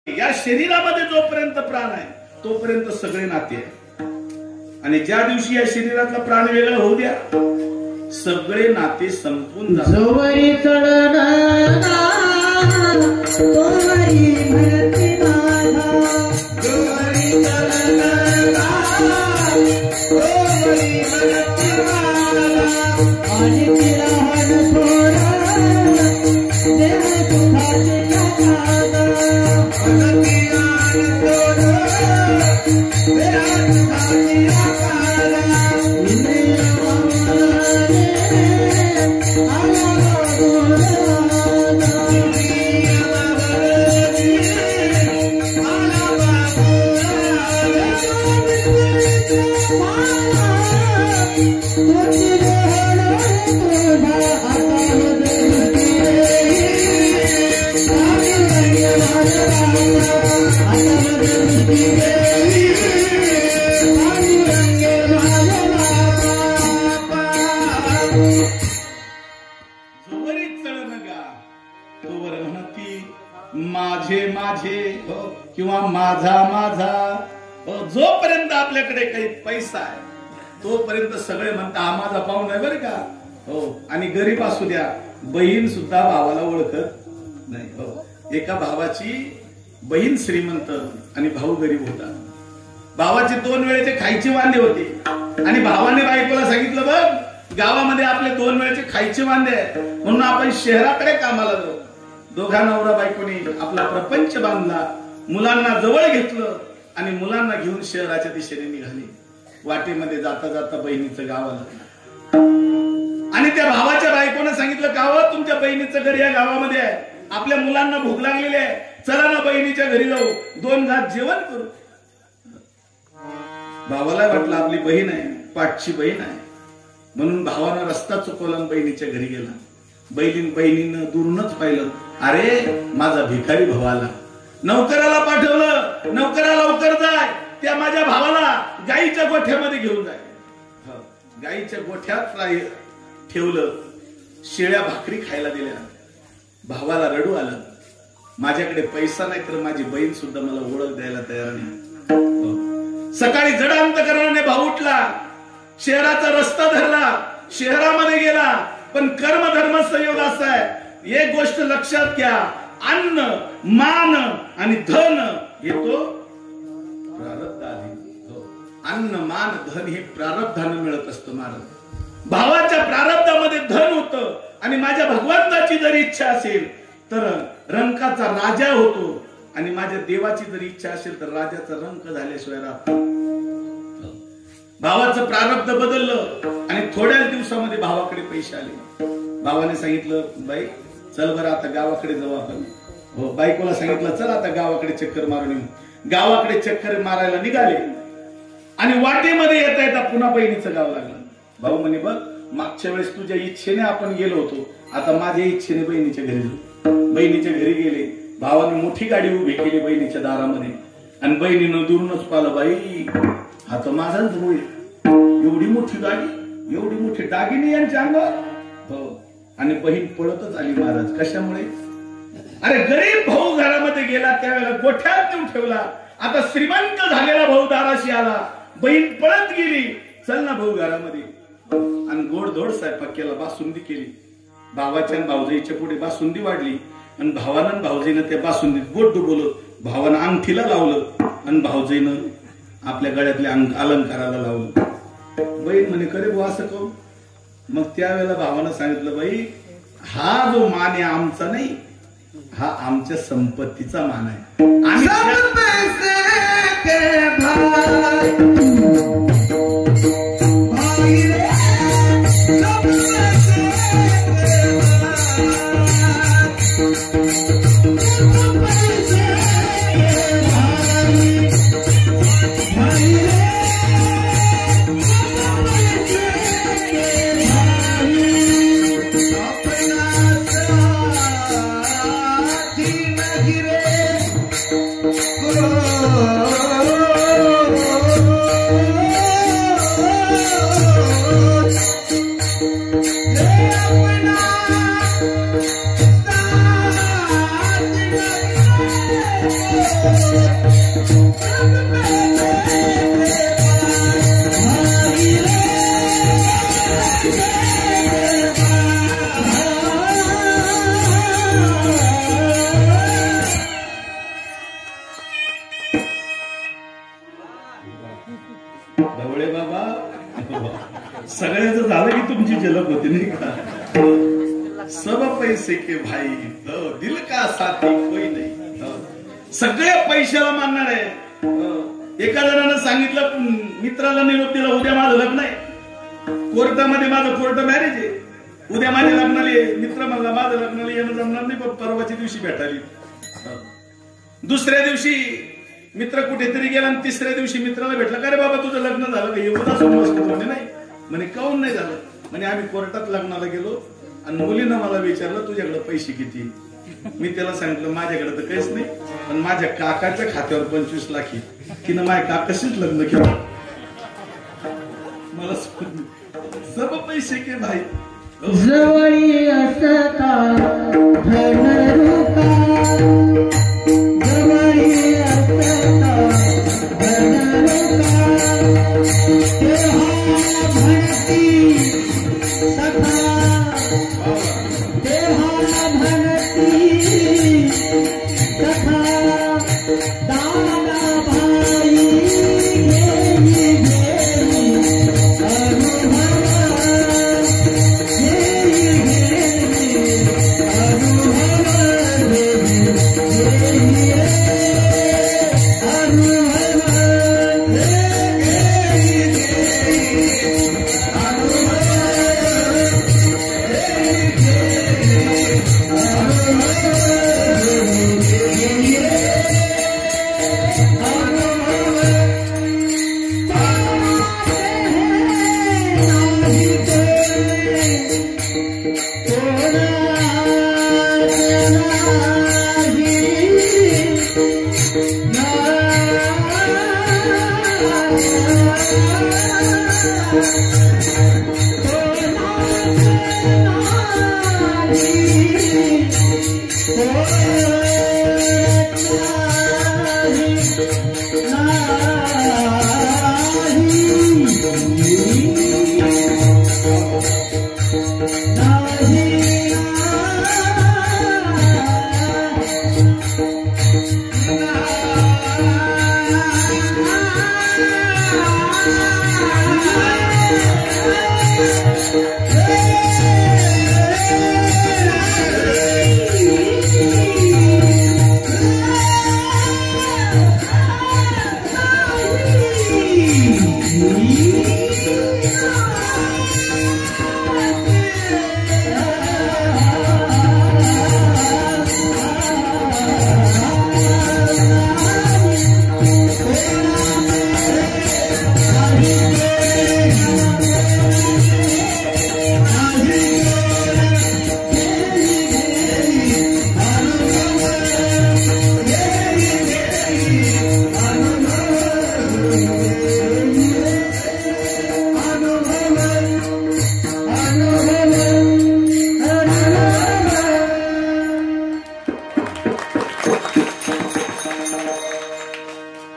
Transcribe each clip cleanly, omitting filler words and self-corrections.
या शरीरामध्ये जोपर्यंत प्राण आहे तोपर्यंत सगळे नाते आहे, आणि ज्या दिवशी या शरीरातला प्राण वेगळा होऊ द्या सगळे नाते संपून जातात. जोवरी चढना तोवरी भरती माझा, जोवरी चढना तोवरी भरती माझा, आणि तिला हन थोरा देव सुखाचे जगादा, आणि तिला हन थोरा देव सुखाचे जगादा. माझे माझे किंवा माझा माझा, जोपर्यंत आपल्याकडे काही पैसा आहे तोपर्यंत सगळे म्हणतात हा माझा पाहुण आहे बरं का. हो, आणि गरीब असू द्या बहीण सुद्धा भावाला ओळखत नाही. हो, एका भावाची बहीण श्रीमंत आणि भाऊ गरीब होता. भावाचे 2 वेळेचे खायचे वांदे होते आणि भावाने बायकोला सांगितलं बघ गावामध्ये आपले 2 वेळेचे खायचे वांदे आहे म्हणून आपण शहराकडे कामाला जाऊ. दोघा नवरा बायकोने आपला प्रपंच बांधला, मुलांना जवळ घेतलं आणि मुलांना घेऊन शहराच्या दिशेने निघाले. वाटेमध्ये जाता जाता बहिणीचं गाव आलं आणि त्या भावाच्या बायकोने सांगितलं गाव तुमच्या बहिणीचं घर या गावामध्ये आहे, आपल्या मुलांना भूक लागलेली आहे, चला ना बहिणीच्या घरी जाऊ 2 घास जेवण करू. भावाला वाटलं आपली बहीण आहे, पाठची बहीण आहे, म्हणून भावानं रस्ता चुकवला आणि बहिणीच्या घरी गेला. बहिणीनं दुरूनच पाहिलं, अरे माझा भिकारी भाऊ आला. नौकराला पाठवलं, नौकरा लवकर जाय, त्या माझ्या भावाला गाईच्या गोठ्यामध्ये घेऊन जाय. गाईच्या गोठ्यात ठेवलं, शेळ्या भाकरी खायला दिल्या. भावाला रडू आलं, माझ्याकडे पैसा नाही तर माझी बहीण सुद्धा मला ओळख द्यायला तयार नाही. सकाळी जड अंतकरणाने भाऊ उठला, शहराचा रस्ता धरला, शहरामध्ये गेला. पण कर्म धर्म संयोग असा आहे, एक गोष्ट लक्षात घ्या, अन्न मान आणि धन येतो प्रारब्धाने. अन्न मान धन हे प्रारब्धाने मिळत असतं. महाराज भावाच्या प्रारब्धामध्ये धन होतं आणि माझ्या भगवंताची जर इच्छा असेल तर रंकाचा राजा होतो आणि माझ्या देवाची जर इच्छा असेल तर राजाचा रंक झाल्याशिवाय राहतो. भावाचं प्रारब्ध बदललं आणि थोड्याच दिवसामध्ये भावाकडे पैसे आले. भावाने सांगितलं बाई चल बरं आता गावाकडे जाऊ आपण. हो, बायकोला सांगितलं चल आता गावाकडे चक्कर मारून येऊ. गावाकडे चक्कर मारायला निघाले आणि वाटेमध्ये येता येता पुन्हा बहिणीचं गाव लागलं. भाऊ म्हणे बघ मागच्या वेळेस तुझ्या इच्छेने आपण गेलो होतो, आता माझ्या इच्छेने बहिणीच्या घरी जाऊ. बहिणीच्या घरी गेले, भावाने मोठी गाडी उभी केली बहिणीच्या दारामध्ये आणि बहिणीनं दुरूनच पाहिलं, बाई हा तर माझाच भाऊ आहे. एवढी मोठी गाडी, एवढी मोठी दागिने यांच्या अंगावर. हो, आणि बहीण पळतच आली. महाराज कशामुळे? अरे गरीब भाऊ घरामध्ये गेला त्यावेळेला गोठ्यात नेऊन ठेवला. आता श्रीमंत झालेला भाऊ दाराशी आला, बहीण पळत गेली. चल ना भाऊ घरामध्ये, आणि गोडधोड स्वयंपाक केला, बासुंदी केली. भावाच्या भाऊजाईच्या पुढे बासुंदी वाढली आणि भावानं भाऊजाईनं त्या बासुंदीत गोड डुबवलं. भावानं अंगठीला लावलं आणि भाऊजाईनं आपल्या गळ्यातल्या अलंकाराला लावलं. बहीण म्हणे करे भाऊ असं करू. मग त्यावेळेला भावानं सांगितलं, बाई हा जो मान आहे आमचा नाही, हा आमच्या संपत्तीचा मान आहे. Oh ढवळे बाबा सगळ्याचं झालं की तुमची झलक होती नाही का? सब पैसे के भाई दिल का साथी कोई नाही. सगळे पैशाला मानणार आहे. एका जणानं सांगितलं मित्राला निरोप दिला, उद्या माझं लग्न आहे, कोर्टामध्ये माझं कोर्ट मॅरेज आहे, उद्या माझ्या लग्नाला मित्र म्हणला माझं लग्नाला येणं जमणार नाही, पण परवाच्या दिवशी भेटायला. दुसऱ्या दिवशी मित्र कुठेतरी गेला आणि तिसऱ्या दिवशी मित्राला भेटला, का रे बाबा तुझं लग्न झालं का? उदास म्हणे नाही. म्हणे काऊन नाही झालं? म्हणे आम्ही कोर्टात लग्नाला गेलो आणि मुलीनं मला विचारलं तुझ्याकडे पैसे किती? मी त्याला सांगितलं माझ्याकडे तर काहीच नाही, पण माझ्या काकाच्या खात्यावर 25 लाख आहे. तिनं माझ्या काकाशीच लग्न केलं. मला सब पैसे के भाई जवळी असता धनरूपा, जवळी असता धनरूपा, तेव्हा म्हणती सखा, तेव्हा म्हणती सखा, दादा भाई घेई घेई अनुभव.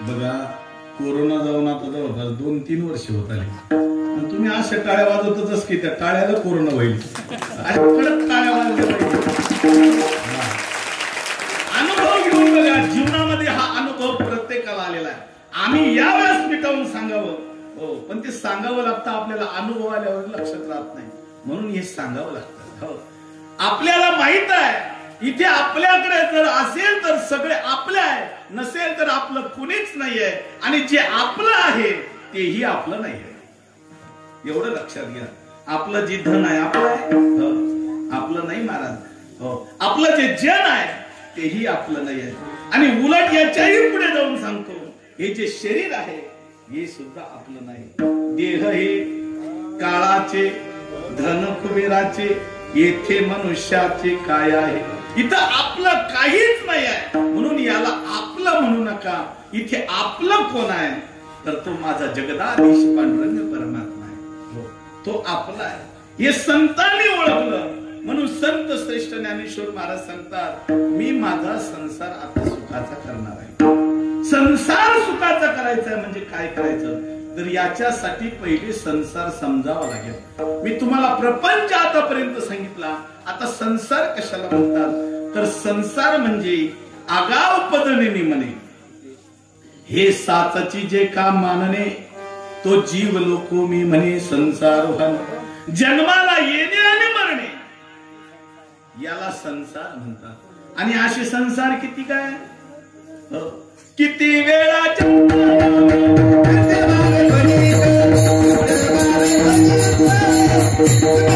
बघा कोरोना जाऊन आता जवळपास 2-3 वर्ष होत आले आणि तुम्ही अशा टाळ्या वाजवतच की त्या टाळ्याला कोरोना होईल. कडक टाळ्या वाजवल्या पाहिजे. अनुभव घेऊन बघा. जीवनामध्ये हा अनुभव प्रत्येकाला आलेला आहे. आम्ही यावेळेस मिटवून सांगावं, हो, पण ते सांगावं लागतं. आपल्याला अनुभव आल्यावर लक्षात राहत नाही, म्हणून हे सांगावं लागतं. हो, आपल्याला माहित आहे इथे आपल्याकडे जर असेल तर सगळे आपले आहे, नसेल तर आपलं कुणीच नाहीये, आणि जे आपलं आहे तेही आपलं नाहीये. एवढं लक्षात घ्या. आपलं जे धन आहे आपलं आहे, आपलं नाही महाराज. हो, आपलं जे जन आहे तेही आपलं नाही आहे. आणि उलट याच्याही पुढे जाऊन सांगतो, हे जे शरीर आहे हे सुद्धा आपलं नाही. देह हे काळाचे, धन कुबेराचे, येथे मनुष्याचे काय आहे. इथं आपलं काहीच नाही आहे, म्हणून याला आपलं म्हणू नका. इथे आपलं कोण आहे तर तो माझा जगदाधीश पांडुरंग परमात्मा आहे. तो आपला आहे. हे संतांनी ओळखलं, म्हणून संत श्रेष्ठ ज्ञानेश्वर महाराज सांगतात, मी माझा संसार आता सुखाचा करणार आहे. संसार सुखाचा करायचा म्हणजे काय करायचं, तर याच्यासाठी पहिले संसार समजावा लागेल. मी तुम्हाला प्रपंच आतापर्यंत सांगितला. आता संसार कशाला म्हणतात, तर संसार म्हणजे आगाव पदने म्हणे हे साचाची जे काम मानणे, तो जीव लोको मी म्हणे संसार व्हान. जन्माला येणे आणि मरणे याला संसार म्हणतात. आणि असे संसार किती काय, किती वेळा Thank you.